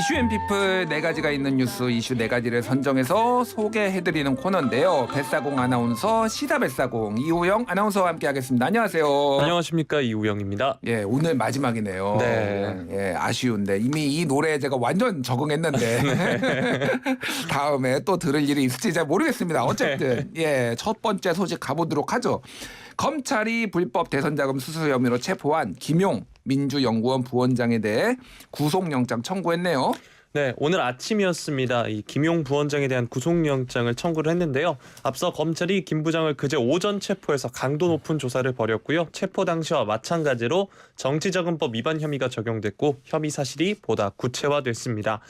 이슈앤피플 네 가지가 있는 뉴스 이슈 네 가지를 선정해서 소개해드리는 코너인데요. 뱃사공 아나운서 시사 뱃사공 이우영 아나운서와 함께하겠습니다. 안녕하세요. 안녕하십니까, 이우영입니다. 예, 오늘 마지막이네요. 네. 예, 아쉬운데 이미 이 노래에 제가 완전 적응했는데 다음에 또 들을 일이 있을지 잘 모르겠습니다. 어쨌든 예, 첫 번째 소식 가보도록 하죠. 검찰이 불법 대선자금 수수 혐의로 체포한 김용 민주연구원 부원장에 대해 구속영장 청구했네요. 네, 오늘 아침이었습니다. 이 김용 부원장에 대한 구속영장을 청구를 했는데요. 앞서 검찰이 김 부장을 그제 오전 체포해서 강도 높은 조사를 벌였고요. 체포 당시와 마찬가지로 정치자금법 위반 혐의가 적용됐고 혐의 사실이 보다 구체화됐습니다.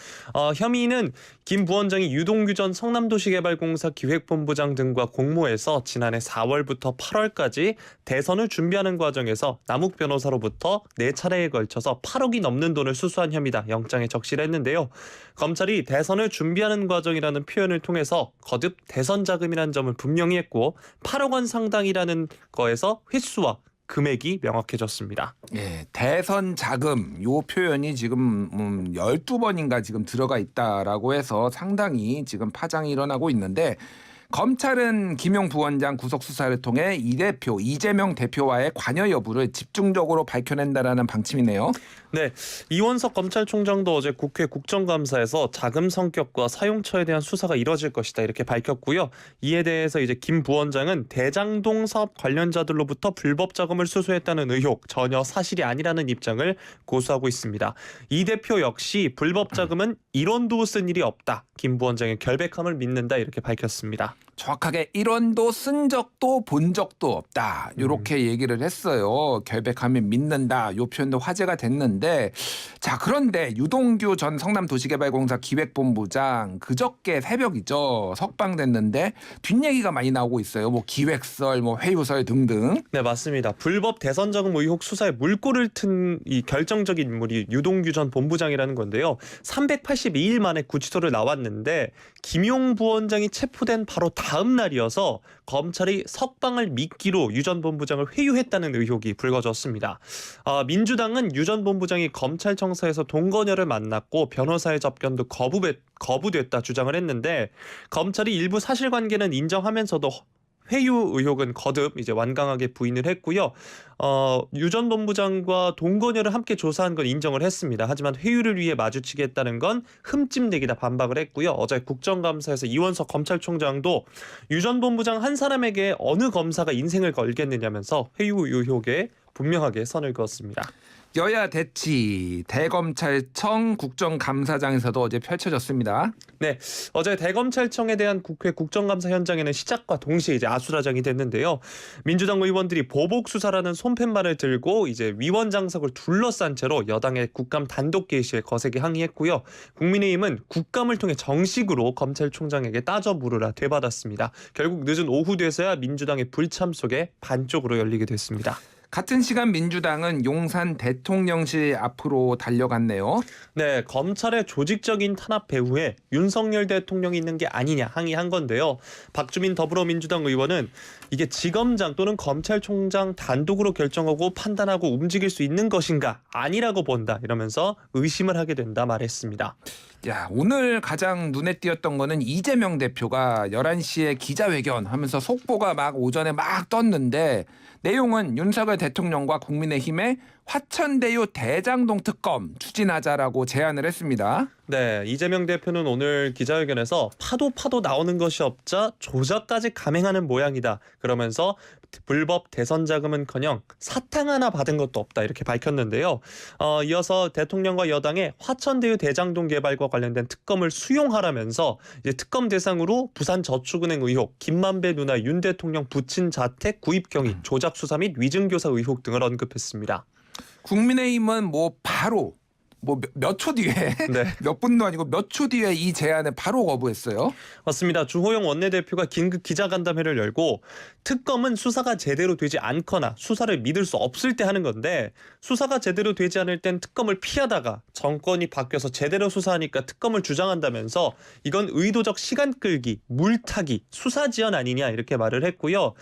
혐의는 김 부원장이 유동규 전 성남도시개발공사 기획본부장 등과 공모해서 지난해 4월부터 8월까지 대선을 준비하는 과정에서 남욱 변호사로부터 4차례에 걸쳐서 8억이 넘는 돈을 수수한 혐의다. 영장에 적시를 했는데요. 검찰이 대선을 준비하는 과정이라는 표현을 통해서 거듭 대선 자금이라는 점을 분명히 했고 8억 원 상당이라는 거에서 횟수와 금액이 명확해졌습니다. 예, 대선 자금 요 표현이 지금 12번인가 지금 들어가 있다라고 해서 상당히 지금 파장이 일어나고 있는데 검찰은 김용 부원장 구속 수사를 통해 이 대표 이재명 대표와의 관여 여부를 집중적으로 밝혀낸다라는 방침이네요. 네, 이원석 검찰총장도 어제 국회 국정감사에서 자금 성격과 사용처에 대한 수사가 이뤄질 것이다 이렇게 밝혔고요. 이에 대해서 이제 김 부원장은 대장동 사업 관련자들로부터 불법 자금을 수수했다는 의혹 전혀 사실이 아니라는 입장을 고수하고 있습니다. 이 대표 역시 불법 자금은 1원도 쓴 일이 없다. 김 부원장의 결백함을 믿는다 이렇게 밝혔습니다. 정확하게 1원도 쓴 적도 본 적도 없다. 이렇게 얘기를 했어요. 결백하면 믿는다. 이 표현도 화제가 됐는데 자 그런데 유동규 전 성남도시개발공사 기획본부장 그저께 새벽이죠. 석방됐는데 뒷얘기가 많이 나오고 있어요. 뭐 기획설, 뭐 회유설 등등. 네, 맞습니다. 불법 대선 자금 의혹 수사에 물꼬를 튼 이 결정적인 인물이 유동규 전 본부장이라는 건데요. 382일 만에 구치소를 나왔는데 김용 부원장이 체포된 바로 다음 날이어서 검찰이 석방을 미끼로 유 전 본부장을 회유했다는 의혹이 불거졌습니다. 민주당은 유 전 본부장이 검찰청사에서 동거녀를 만났고 변호사의 접견도 거부됐다 주장을 했는데 검찰이 일부 사실관계는 인정하면서도 회유 의혹은 거듭 이제 완강하게 부인을 했고요. 유 전 본부장과 동거녀를 함께 조사한 건 인정을 했습니다. 하지만 회유를 위해 마주치겠다는 건 흠집내기다 반박을 했고요. 어제 국정감사에서 이원석 검찰총장도 유 전 본부장 한 사람에게 어느 검사가 인생을 걸겠느냐면서 회유 의혹에 분명하게 선을 그었습니다. 여야 대치 대검찰청 국정감사장에서도 어제 펼쳐졌습니다. 네, 어제 대검찰청에 대한 국회 국정감사 현장에는 시작과 동시에 이제 아수라장이 됐는데요. 민주당 의원들이 보복 수사라는 손팻말을 들고 이제 위원장석을 둘러싼 채로 여당의 국감 단독 개시에 거세게 항의했고요. 국민의힘은 국감을 통해 정식으로 검찰총장에게 따져 물으라 되받았습니다. 결국 늦은 오후 돼서야 민주당의 불참 속에 반쪽으로 열리게 됐습니다. 같은 시간 민주당은 용산 대통령실 앞으로 달려갔네요. 네, 검찰의 조직적인 탄압 배후에 윤석열 대통령이 있는 게 아니냐 항의한 건데요. 박주민 더불어민주당 의원은 이게 지검장 또는 검찰총장 단독으로 결정하고 판단하고 움직일 수 있는 것인가 아니라고 본다 이러면서 의심을 하게 된다 말했습니다. 야, 오늘 가장 눈에 띄었던 거는 이재명 대표가 11시에 기자회견 하면서 속보가 막 오전에 막 떴는데 내용은 윤석열 대통령과 국민의힘의 화천대유 대장동 특검 추진하자라고 제안을 했습니다. 네, 이재명 대표는 오늘 기자회견에서 파도 나오는 것이 없자 조작까지 감행하는 모양이다. 그러면서 불법 대선 자금은커녕 사탕 하나 받은 것도 없다 이렇게 밝혔는데요. 이어서 대통령과 여당의 화천대유 대장동 개발과 관련된 특검을 수용하라면서 이제 특검 대상으로 부산저축은행 의혹, 김만배 누나 윤 대통령 부친 자택 구입 경위, 조작 수사 및 위증교사 의혹 등을 언급했습니다. 국민의힘은 뭐 바로 몇 초 뒤에 네. 몇 분도 아니고 몇 초 뒤에 이 제안을 바로 거부했어요. 맞습니다. 주호영 원내대표가 긴급 기자간담회를 열고 특검은 수사가 제대로 되지 않거나 수사를 믿을 수 없을 때 하는 건데 수사가 제대로 되지 않을 땐 특검을 피하다가 정권이 바뀌어서 제대로 수사하니까 특검을 주장한다면서 이건 의도적 시간 끌기, 물타기, 수사 지연 아니냐 이렇게 말을 했고요.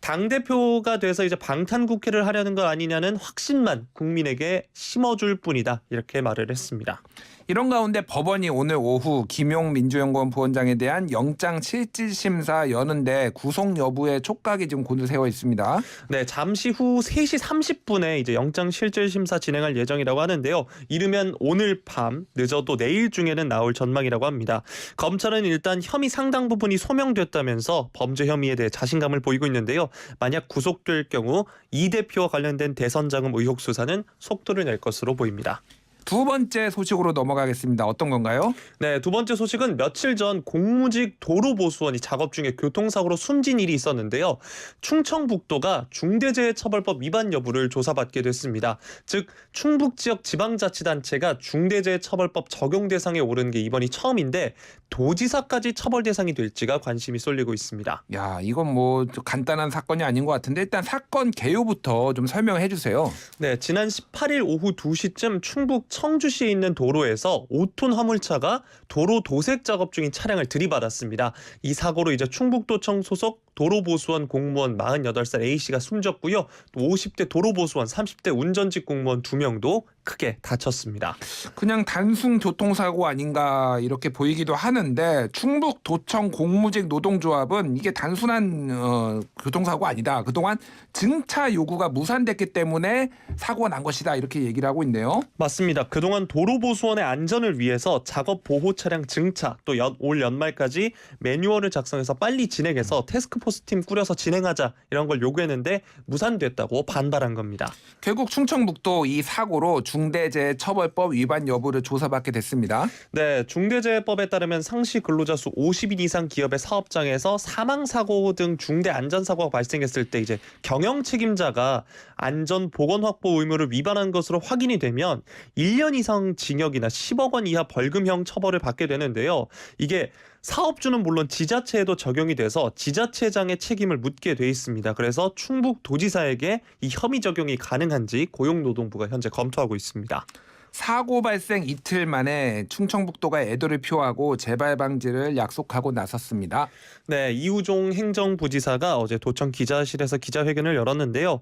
당대표가 돼서 이제 방탄국회를 하려는 거 아니냐는 확신만 국민에게 심어줄 뿐이다 이렇게 말 말을 했습니다. 이런 가운데 법원이 오늘 오후 김용 민주연구원 부원장에 대한 영장 실질심사 여는데 구속 여부에 촉각이 지금 곤두세워 있습니다. 네, 잠시 후 3시 30분에 이제 영장 실질 심사 진행할 예정이라고 하는데요. 이르면 오늘 밤, 늦어도 내일 중에는 나올 전망이라고 합니다. 검찰은 일단 혐의 상당 부분이 소명됐다면서 범죄 혐의에 대해 자신감을 보이고 있는데요. 만약 구속될 경우 이 대표와 관련된 대선 자금 의혹 수사는 속도를 낼 것으로 보입니다. 두 번째 소식으로 넘어가겠습니다. 어떤 건가요? 네, 두 번째 소식은 며칠 전 공무직 도로보수원이 작업 중에 교통사고로 숨진 일이 있었는데요. 충청북도가 중대재해처벌법 위반 여부를 조사받게 됐습니다. 즉 충북 지역 지방자치단체가 중대재해처벌법 적용 대상에 오른 게 이번이 처음인데 도지사까지 처벌 대상이 될지가 관심이 쏠리고 있습니다. 야, 이건 뭐 간단한 사건이 아닌 것 같은데 일단 사건 개요부터 좀 설명해 주세요. 네, 지난 18일 오후 2시쯤 충북 청주시에 있는 도로에서 5톤 화물차가 도로 도색 작업 중인 차량을 들이받았습니다. 이 사고로 이제 충북도청 소속 도로보수원 공무원 48살 A씨가 숨졌고요. 또 50대 도로보수원 30대 운전직 공무원 2명도 크게 다쳤습니다. 그냥 단순 교통사고 아닌가 이렇게 보이기도 하는데 충북도청 공무직 노동조합은 이게 단순한 교통사고 아니다. 그동안 증차 요구가 무산됐기 때문에 사고가 난 것이다. 이렇게 얘기를 하고 있네요. 맞습니다. 그동안 도로보수원의 안전을 위해서 작업 보호 차량 증차 또 올 연말까지 매뉴얼을 작성해서 빨리 진행해서 테스크포스 팀 꾸려서 진행하자 이런 걸 요구했는데 무산됐다고 반발한 겁니다. 결국 충청북도 이 사고로 중대재해처벌법 위반 여부를 조사받게 됐습니다. 네, 중대재해법에 따르면 상시 근로자 수 50인 이상 기업의 사업장에서 사망사고 등 중대 안전사고가 발생했을 때 이제 경영 책임자가 안전 보건 확보 의무를 위반한 것으로 확인이 되면 1년 이상 징역이나 10억 원 이하 벌금형 처벌을 받게 되는데요. 이게 사업주는 물론 지자체에도 적용이 돼서 지자체장의 책임을 묻게 돼 있습니다. 그래서 충북도지사에게 이 혐의 적용이 가능한지 고용노동부가 현재 검토하고 있습니다. 사고 발생 이틀 만에 충청북도가 애도를 표하고 재발 방지를 약속하고 나섰습니다. 네, 이우종 행정부지사가 어제 도청 기자실에서 기자회견을 열었는데요.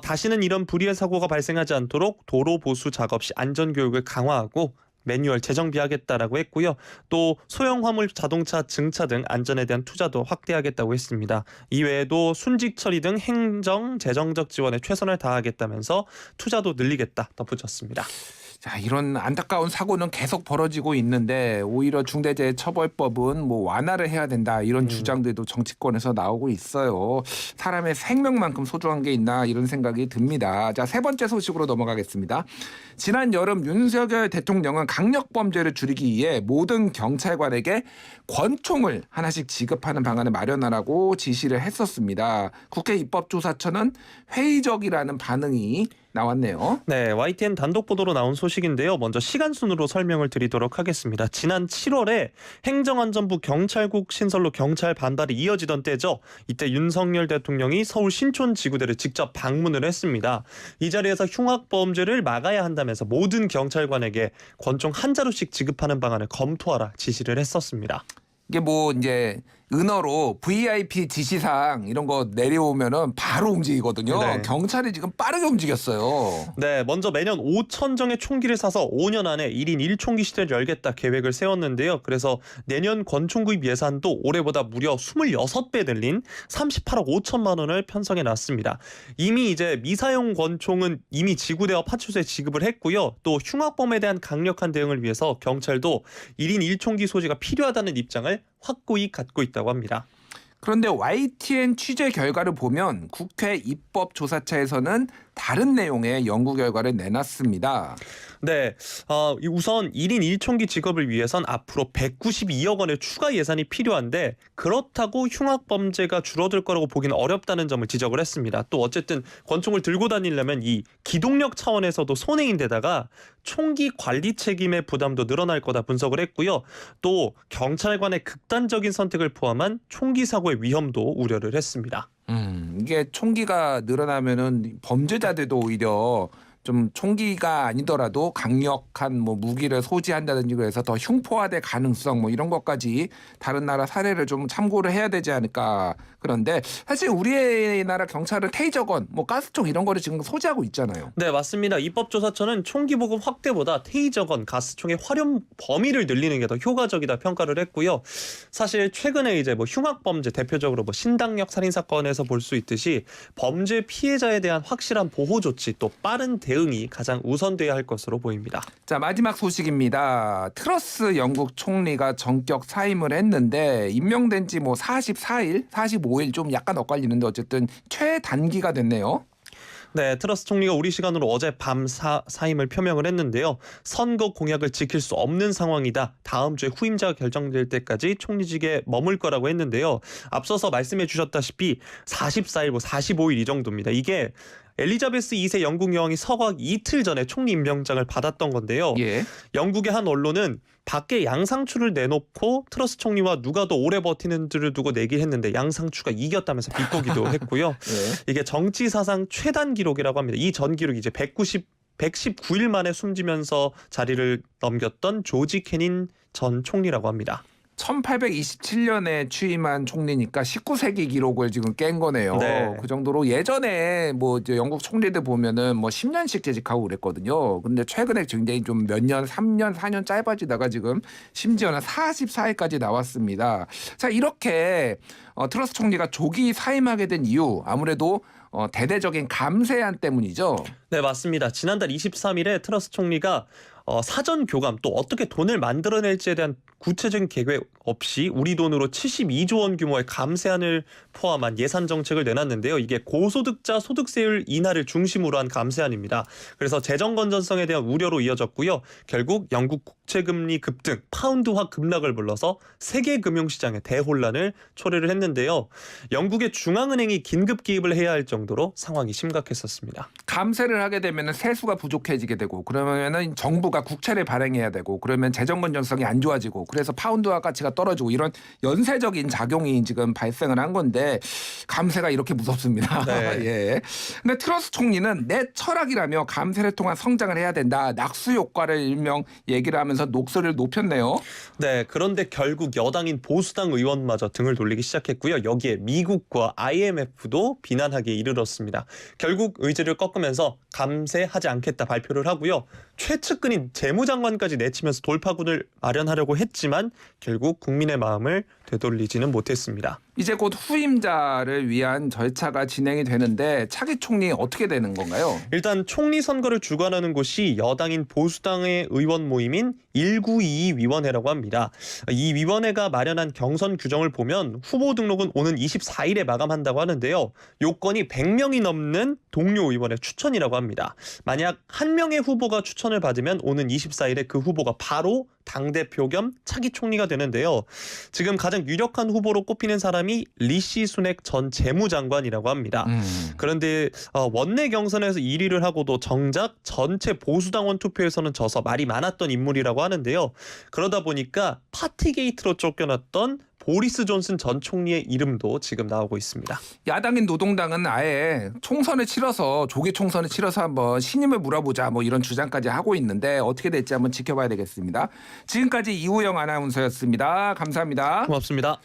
다시는 이런 불의의 사고가 발생하지 않도록 도로 보수 작업 시 안전교육을 강화하고 매뉴얼 재정비하겠다라고 했고요. 또 소형 화물 자동차 증차 등 안전에 대한 투자도 확대하겠다고 했습니다. 이외에도 순직 처리 등 행정, 재정적 지원에 최선을 다하겠다면서 투자도 늘리겠다 덧붙였습니다. 자, 이런 안타까운 사고는 계속 벌어지고 있는데 오히려 중대재해처벌법은 뭐 완화를 해야 된다 이런 주장들도 정치권에서 나오고 있어요. 사람의 생명만큼 소중한 게 있나 이런 생각이 듭니다. 자, 세 번째 소식으로 넘어가겠습니다. 지난 여름 윤석열 대통령은 강력범죄를 줄이기 위해 모든 경찰관에게 권총을 하나씩 지급하는 방안을 마련하라고 지시를 했었습니다. 국회 입법조사처는 회의적이라는 반응이 나왔네요. 네, YTN 단독 보도로 나온 소식인데요. 먼저 시간 순으로 설명을 드리도록 하겠습니다. 지난 7월에 행정안전부 경찰국 신설로 경찰 반발이 이어지던 때죠. 이때 윤석열 대통령이 서울 신촌지구대를 직접 방문을 했습니다. 이 자리에서 흉악범죄를 막아야 한다면서 모든 경찰관에게 권총 한 자루씩 지급하는 방안을 검토하라 지시를 했었습니다. 이게 뭐 이제 은어로 VIP 지시사항 이런 거 내려오면은 바로 움직이거든요. 네. 경찰이 지금 빠르게 움직였어요. 네, 먼저 매년 5천 정의 총기를 사서 5년 안에 1인 1총기 시대를 열겠다 계획을 세웠는데요. 그래서 내년 권총 구입 예산도 올해보다 무려 26배 늘린 38억 5천만 원을 편성해 놨습니다. 이미 이제 미사용 권총은 이미 지구대와 파출소에 지급을 했고요. 또 흉악범에 대한 강력한 대응을 위해서 경찰도 1인 1총기 소지가 필요하다는 입장을 확고히 갖고 있다고 합니다. 그런데 YTN 취재 결과를 보면 국회 입법조사처에서는 다른 내용의 연구 결과를 내놨습니다. 네, 우선 1인 1총기 지급을 위해선 앞으로 192억 원의 추가 예산이 필요한데 그렇다고 흉악범죄가 줄어들 거라고 보기는 어렵다는 점을 지적을 했습니다. 또 어쨌든 권총을 들고 다니려면 이 기동력 차원에서도 손해인데다가 총기 관리 책임의 부담도 늘어날 거다 분석을 했고요. 또 경찰관의 극단적인 선택을 포함한 총기 사고의 위험도 우려를 했습니다. 이게 총기가 늘어나면은 범죄자들도 오히려 좀 총기가 아니더라도 강력한 뭐 무기를 소지한다든지 그래서 더 흉포화될 가능성 뭐 이런 것까지 다른 나라 사례를 좀 참고를 해야 되지 않을까. 그런데 사실 우리나라 경찰은 테이저건, 뭐 가스총 이런 거를 지금 소지하고 있잖아요. 네, 맞습니다. 입법조사처는 총기 보급 확대보다 테이저건, 가스총의 활용 범위를 늘리는 게 더 효과적이다 평가를 했고요. 사실 최근에 이제 뭐 흉악범죄 대표적으로 뭐 신당역 살인 사건에서 볼 수 있듯이 범죄 피해자에 대한 확실한 보호 조치 또 빠른 대응이 가장 우선돼야 할 것으로 보입니다. 자, 마지막 소식입니다. 트러스 영국 총리가 전격 사임을 했는데 임명된 지 뭐 44일, 45일 좀 약간 엇갈리는데 어쨌든 최단기가 됐네요. 네, 트러스 총리가 우리 시간으로 어제 밤 사임을 표명을 했는데요. 선거 공약을 지킬 수 없는 상황이다. 다음 주에 후임자가 결정될 때까지 총리직에 머물 거라고 했는데요. 앞서서 말씀해 주셨다시피 44일, 45일 이 정도입니다. 이게 엘리자베스 2세 영국 여왕이 서거하기 이틀 전에 총리 임명장을 받았던 건데요. 예. 영국의 한 언론은 밖에 양상추를 내놓고 트러스 총리와 누가 더 오래 버티는지를 두고 내긴 했는데 양상추가 이겼다면서 비꼬기도 했고요. 예. 이게 정치 사상 최단 기록이라고 합니다. 이 전 기록이 이제 119일 만에 숨지면서 자리를 넘겼던 조지 캐닌 전 총리라고 합니다. 1827년에 취임한 총리니까 19세기 기록을 지금 깬 거네요. 네. 그 정도로 예전에 뭐 이제 영국 총리들 보면은 뭐 10년씩 재직하고 그랬거든요. 근데 최근에 굉장히 좀 몇 년, 3년, 4년 짧아지다가 지금 심지어는 44일까지 나왔습니다. 자, 이렇게 트러스 총리가 조기 사임하게 된 이유 아무래도 대대적인 감세안 때문이죠. 네, 맞습니다. 지난달 23일에 트러스 총리가 사전 교감 또 어떻게 돈을 만들어낼지에 대한 구체적인 계획 없이 우리 돈으로 72조 원 규모의 감세안을 포함한 예산 정책을 내놨는데요. 이게 고소득자 소득세율 인하를 중심으로 한 감세안입니다. 그래서 재정 건전성에 대한 우려로 이어졌고요. 결국 영국 국채금리 급등, 파운드화 급락을 불러서 세계 금융시장의 대혼란을 초래를 했는데요. 영국의 중앙은행이 긴급 개입을 해야 할 정도로 상황이 심각했었습니다. 감세를 하게 되면 세수가 부족해지게 되고 그러면은 정부가 국채를 발행해야 되고 그러면 재정 건전성이 안 좋아지고 그래서 파운드화 가치가 떨어지고 이런 연쇄적인 작용이 지금 발생을 한 건데 감세가 이렇게 무섭습니다. 네. 예. 근데 트러스 총리는 내 철학이라며 감세를 통한 성장을 해야 된다. 낙수 효과를 일명 얘기를 하면서 녹소리를 높였네요. 네, 그런데 결국 여당인 보수당 의원마저 등을 돌리기 시작했고요. 여기에 미국과 IMF도 비난하기에 이르렀습니다. 결국 의지를 꺾으면서 감세하지 않겠다 발표를 하고요. 최측근인 재무장관까지 내치면서 돌파군을 마련하려고 했지만 결국 국민의 마음을 되돌리지는 못했습니다. 이제 곧 후임자를 위한 절차가 진행이 되는데 차기 총리 어떻게 되는 건가요? 일단 총리 선거를 주관하는 곳이 여당인 보수당의 의원 모임인 1922 위원회라고 합니다. 이 위원회가 마련한 경선 규정을 보면 후보 등록은 오는 24일에 마감한다고 하는데요. 요건이 100명이 넘는 동료 의원의 추천이라고 합니다. 만약 한 명의 후보가 추천을 받으면 오는 24일에 그 후보가 바로 당대표 겸 차기 총리가 되는데요. 지금 가장 유력한 후보로 꼽히는 사람이 리시 수넥 전 재무장관이라고 합니다. 그런데 원내 경선에서 1위를 하고도 정작 전체 보수당원 투표에서는 져서 말이 많았던 인물이라고 하는데요. 그러다 보니까 파티게이트로 쫓겨났던 보리스 존슨 전 총리의 이름도 지금 나오고 있습니다. 야당인 노동당은 아예 총선을 치러서 조기 총선을 치러서 한번 신임을 물어보자 뭐 이런 주장까지 하고 있는데 어떻게 될지 한번 지켜봐야 되겠습니다. 지금까지 이우영 아나운서였습니다. 감사합니다. 고맙습니다.